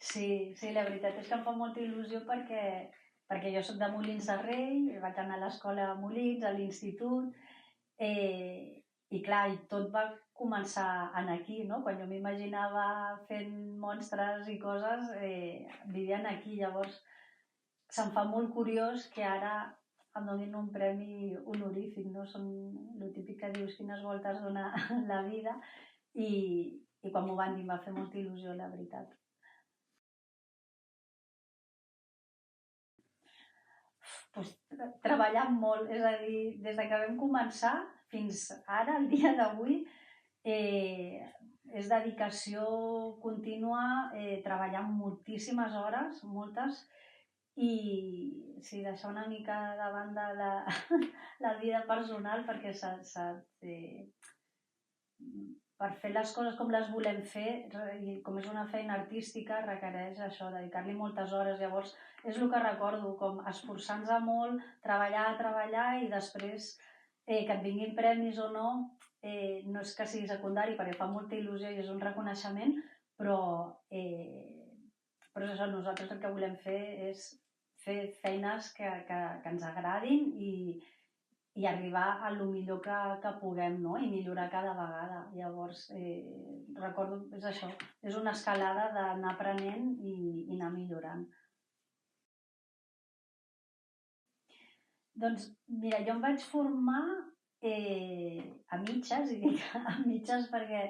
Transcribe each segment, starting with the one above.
Sí, la veritat és que em fa molta il·lusió perquè jo soc de Molins de Rei, vaig anar a l'escola a Molins, a l'institut, i clar, i tot va començar aquí, no? Quan jo m'imaginava fent monstres i coses, vivien aquí. Llavors, se'm fa molt curiós que ara em donin un premi honorífic, no? Són el típic que dius quines voltes dona la vida, i quan m'ho van dir em va fer molta il·lusió, la veritat. Pues, treballant molt, és a dir, des que vam començar fins ara, el dia d'avui, és dedicació contínua, treballant moltíssimes hores, moltes, i sí, deixar una mica de banda la vida personal perquè per fer les coses com les volem fer, i com és una feina artística, requereix això, dedicar-li moltes hores. Llavors, és el que recordo, com esforçant-se molt, treballar, i després que et vinguin premis o no, no és que sigui secundari, perquè fa molta il·lusió i és un reconeixement, però és això, nosaltres el que volem fer és fer feines que ens agradin i arribar a lo millor que puguem, no? I millorar cada vegada. Llavors, recordo, és això, és una escalada d'anar aprenent i anar millorant. Doncs, mira, jo em vaig formar a mitges, i dic a mitges perquè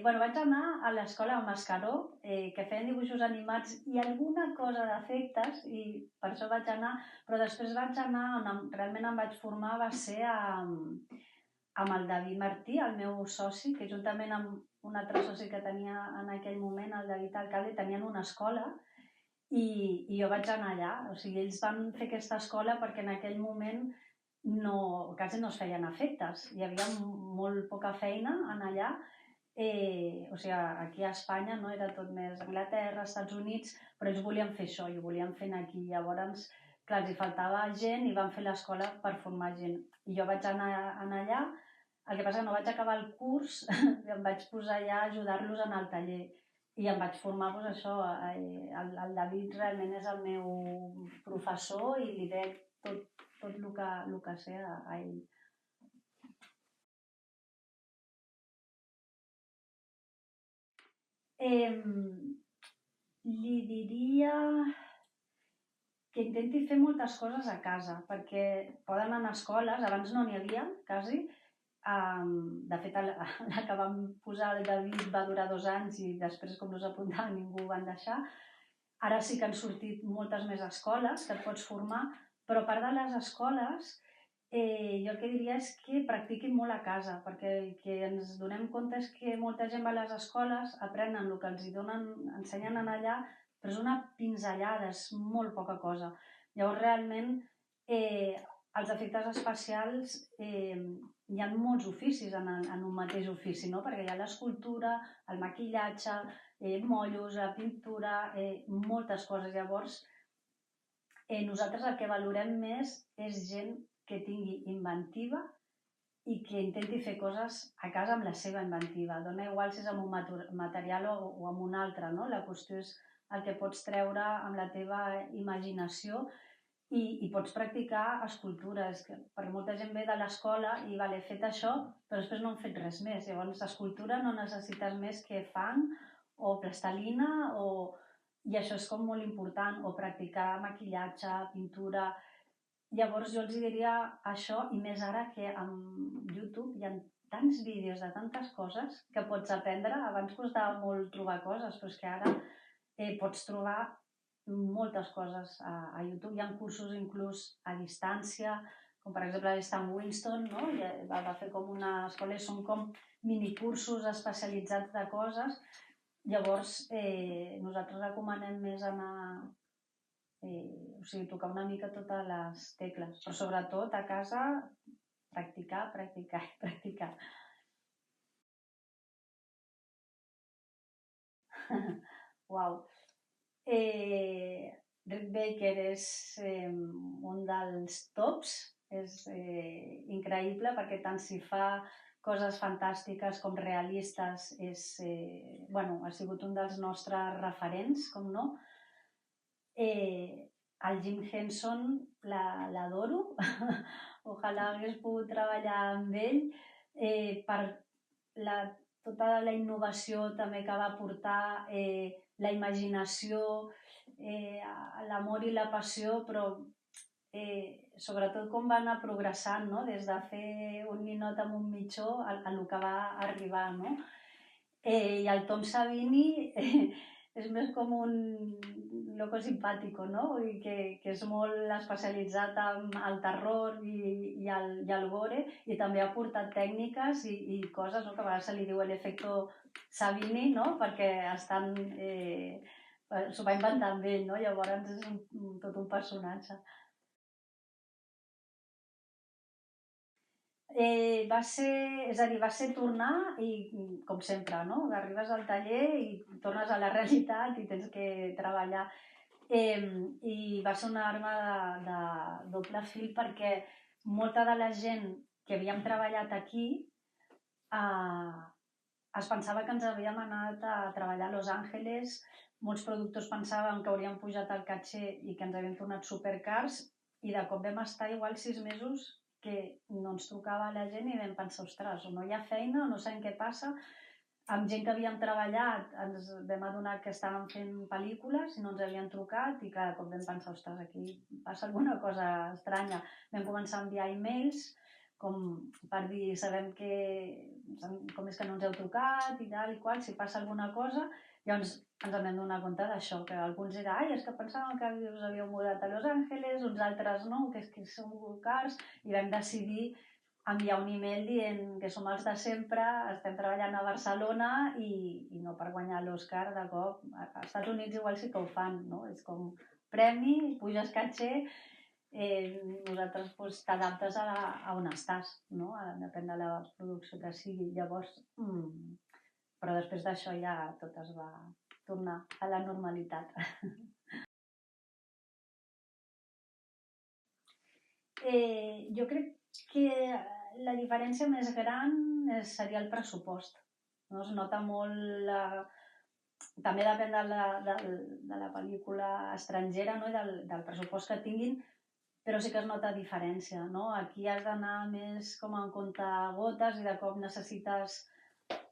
vaig anar a l'escola a Mascaró, que feien dibuixos animats i alguna cosa d'efectes, i per això vaig anar, però després vaig anar, on realment em vaig formar va ser amb el David Martí, el meu soci, que juntament amb un altre soci que tenia en aquell moment, el David Alcalde, tenien una escola, i jo vaig anar allà. O sigui, ells van fer aquesta escola perquè en aquell moment quasi no es feien efectes. Hi havia molt poca feina en allà. O sigui, aquí a Espanya no era tot més Anglaterra, Estats Units, però ells volien fer això i ho volien fer aquí. Llavors, clar, els hi faltava gent i van fer l'escola per formar gent. I jo vaig anar allà, el que passa que no vaig acabar el curs, em vaig posar allà a ajudar-los en el taller. I em vaig formar, doncs això, el David realment és el meu professor i li dec tot el que sé a ell. Li diria que intenti fer moltes coses a casa, perquè poden anar a escoles, abans no n'hi havia, quasi. De fet, la que vam posar el David va durar 2 anys i després, com no s'apuntava ningú, ho van deixar. Ara sí que han sortit moltes més escoles que et pots formar, però a part de les escoles, jo el que diria és que practiquin molt a casa, perquè el que ens donem compte és que molta gent va a les escoles, aprenen el que els ensenyen en allà, però és una pinzellada, és molt poca cosa. Llavors, realment, els efectes especials, hi ha molts oficis en un mateix ofici, no? Perquè hi ha l'escultura, el maquillatge, mollos, la pintura, moltes coses. Llavors, nosaltres el que valorem més és gent que tingui inventiva i que intenti fer coses a casa amb la seva inventiva. Dona igual si és amb un material o amb un altre, no? La qüestió és el que pots treure amb la teva imaginació i pots practicar escultura. Perquè molta gent ve de l'escola i he fet això, però després no han fet res més. Llavors, escultura no necessites més que fang o plastilina, i això és com molt important, o practicar maquillatge, pintura. Llavors jo els diria això, i més ara que amb YouTube hi ha tants vídeos de tantes coses que pots aprendre. Abans costava molt trobar coses, però és que ara pots trobar moltes coses a YouTube. Hi ha cursos inclús a distància, com per exemple l'Stan Winston, no? Va fer com una escola, són com minicursos especialitzats de coses. Llavors nosaltres recomanem més anar, o sigui, tocar una mica totes les tecles, però sobretot a casa practicar. Uau! Rick Baker és un dels tops, és increïble perquè tant s'hi fa coses fantàstiques com realistes, ha sigut un dels nostres referents, com no. El Jim Henson l'adoro, ojalà hagués pogut treballar amb ell, per tota la innovació també que va portar, la imaginació, l'amor i la passió, però sobretot com va anar progressant, no? Des de fer un ninot amb un mitjó a lo que va arribar, no? I el Tom Savini és més com un loco simpàtico, no? Vull dir que és molt especialitzat en el terror i el gore, i també ha portat tècniques i coses, no? Que a vegades se li diu l'efecto Savini, no? Perquè s'ho va inventar amb ell, no? Llavors és tot un personatge. Va ser tornar i, com sempre, no? Arribes al taller i tornes a la realitat i tens que treballar. I va ser una arma de doble fil perquè molta de la gent que havíem treballat aquí es pensava que ens havíem anat a treballar a Los Angeles, molts productors pensaven que hauríem pujat el caché i que ens havien tornat supercars, i de cop vam estar igual 6 mesos que no ens trucava la gent i vam pensar, ostres, o no hi ha feina o no sabem què passa. Amb gent que havíem treballat ens vam adonar que estàvem fent pel·lícules i no ens havien trucat, i cada cop vam pensar, ostres, aquí passa alguna cosa estranya. Vam començar a enviar e-mails com per dir, sabem com és que no ens heu trucat i tal i qual, si passa alguna cosa. Llavors ens vam donar compte d'això, que alguns era, és que pensàvem que us havíeu mudat a Los Angeles, uns altres no, que és que som cars, i vam decidir enviar un e-mail dient que som els de sempre, estem treballant a Barcelona i no per guanyar l'Oscar de cop. Als Estats Units igual sí que ho fan, no? És com premi, puges caché, nosaltres t'adaptes a on estàs, no? Depèn de la producció que sigui. Llavors, però després d'això ja tot es va tornar a la normalitat. Jo crec que la diferència més gran seria el pressupost. No? Es nota molt... També depèn de la pel·lícula estrangera, no? I del pressupost que tinguin, però sí que es nota diferència. No? Aquí has d'anar més com en comptagotes i de cop necessites...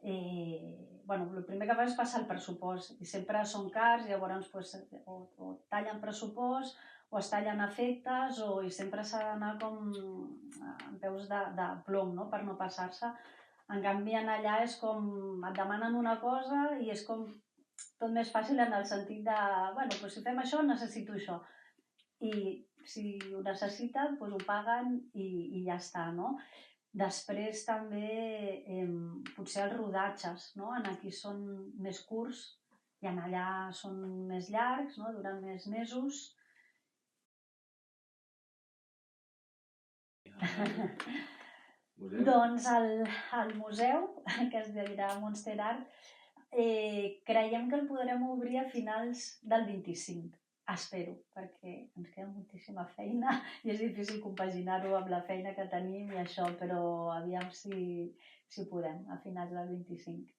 el primer que fas és passar el pressupost, i sempre són cars, llavors o tallen pressupost o es tallen efectes, i sempre s'ha d'anar com amb peus de plom, no? Per no passar-se. En canvi, allà és com et demanen una cosa i és com tot més fàcil en el sentit de, si fem això necessito això, i si ho necessiten ho paguen i ja està, no? Després també potser els rodatges, no? Aquí són més curts i allà són més llargs, no? Duren més mesos. Doncs el museu, que es dirà Monster Art, creiem que el podrem obrir a finals del 25. Espero, perquè ens queda moltíssima feina i és difícil compaginar-ho amb la feina que tenim i això, però aviam si podem, a finals del 25.